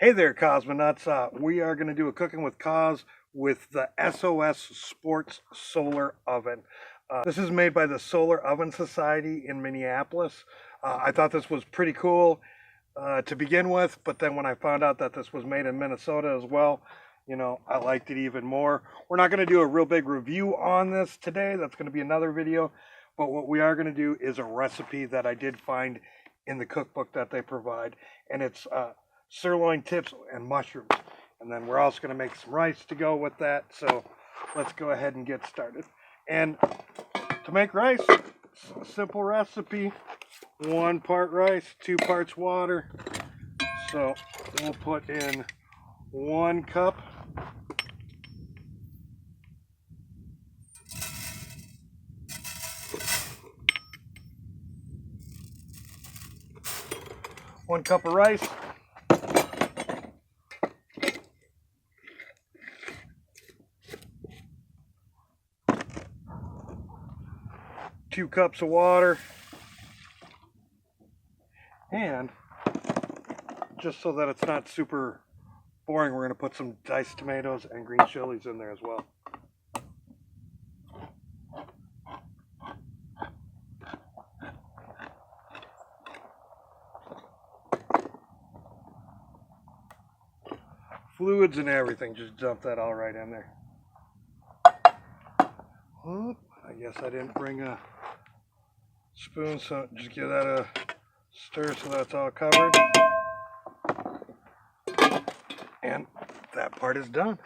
Hey there, Cosmonauts. We are going to do a cooking with Cos with the SOS Sports Solar Oven. This is made by the Solar Oven Society in Minneapolis. I thought this was pretty cool to begin with, but then when I found out that this was made in Minnesota as well, you know, I liked it even more. We're not going to do a real big review on this today. That's going to be another video. But what we are going to do is a recipe that I did find in the cookbook that they provide. And it's sirloin tips and mushrooms. And then we're also going to make some rice to go with that. So let's go ahead and get started. And to make rice, it's a simple recipe. 1 part rice, 2 parts water. So we'll put in 1 cup. One cup of rice. 2 cups of water. And just so that it's not super boring, we're going to put some diced tomatoes and green chilies in there as well. Fluids and everything, just dump that all right in there. I guess I didn't bring a spoon, so just give that a stir so that's all covered. And that part is done.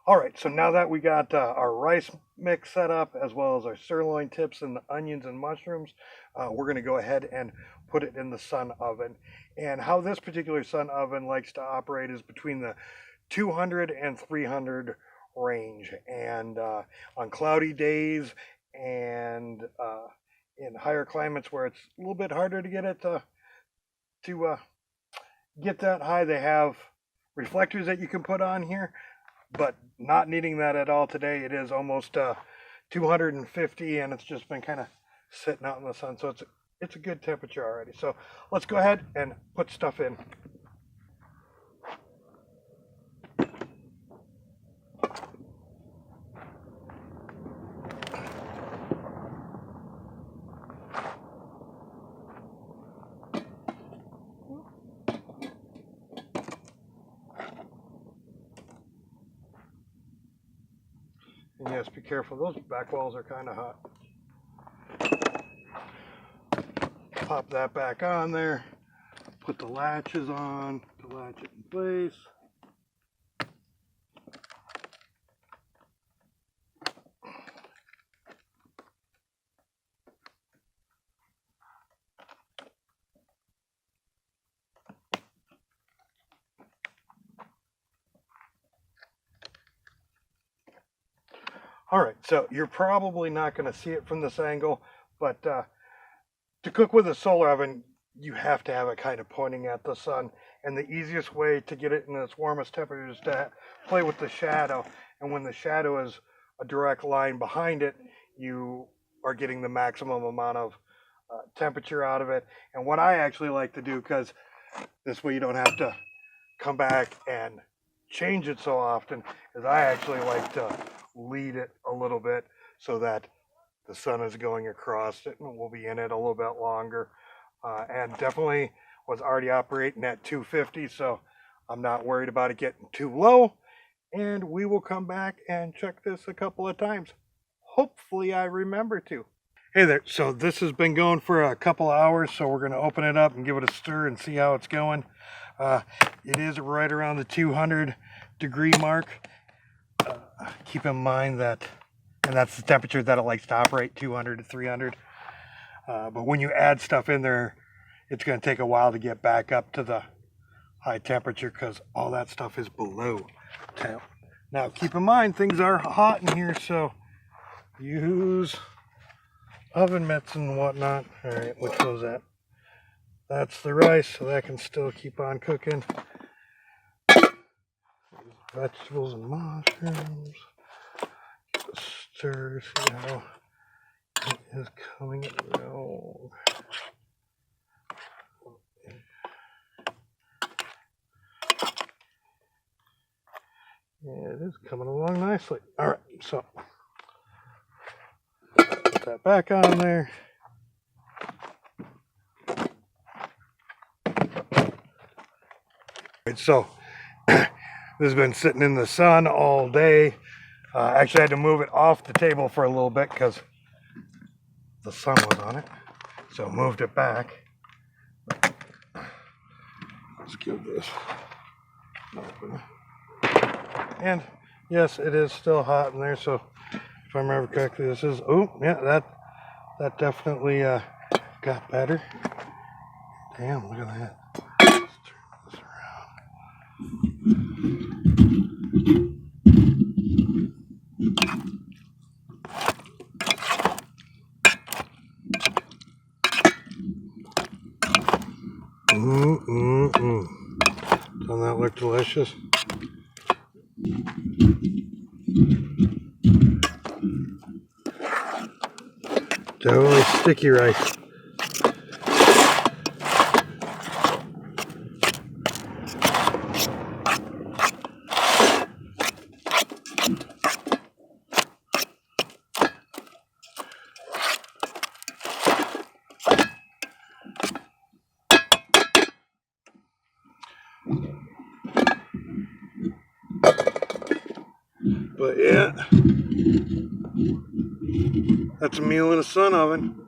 All right, so now that we got our rice mix set up, as well as our sirloin tips and the onions and mushrooms, we're going to go ahead and put it in the sun oven. And how this particular sun oven likes to operate is between the 200 and 300 range. And on cloudy days and in higher climates where it's a little bit harder to get it to get that high, they have reflectors that you can put on here. But not needing that at all today. It is almost 250, and it's just been kind of sitting out in the sun, so it's a good temperature already. So let's go ahead and put stuff in. And yes, be careful, those back walls are kind of hot. Pop that back on there, put the latches on to latch it in place. All right, so you're probably not going to see it from this angle, but to cook with a solar oven, you have to have it kind of pointing at the sun. And the easiest way to get it in its warmest temperature is to play with the shadow. And when the shadow is a direct line behind it, you are getting the maximum amount of temperature out of it. And what I actually like to do, because this way you don't have to come back and change it so often, is I actually like to lead it a little bit so that the sun is going across it and we'll be in it a little bit longer. And definitely was already operating at 250, so I'm not worried about it getting too low. And we will come back and check this a couple of times. Hopefully I remember to. Hey there, so this has been going for a couple of hours, so we're going to open it up and give it a stir and see how it's going. It is right around the 200 degree mark. Keep in mind that, and that's the temperature that it likes to operate, 200 to 300. But when you add stuff in there, it's going to take a while to get back up to the high temperature because all that stuff is below temp. Now keep in mind, things are hot in here, so use oven mitts and whatnot. All right, which was that? That's the rice, so that can still keep on cooking. Vegetables and mushrooms. Stir, see how it is coming along. Yeah, it is coming along nicely. All right, so that back on there. So this has been sitting in the sun all day. Actually, I had to move it off the table for a little bit because the sun was on it. So moved it back. Let's give this an open. And yes, it is still hot in there. So if I remember correctly, this is, oh yeah, that definitely got better. Damn, look at that. Let's turn this around. Doesn't that look delicious? Definitely sticky rice. But yeah, that's a meal in a sun oven.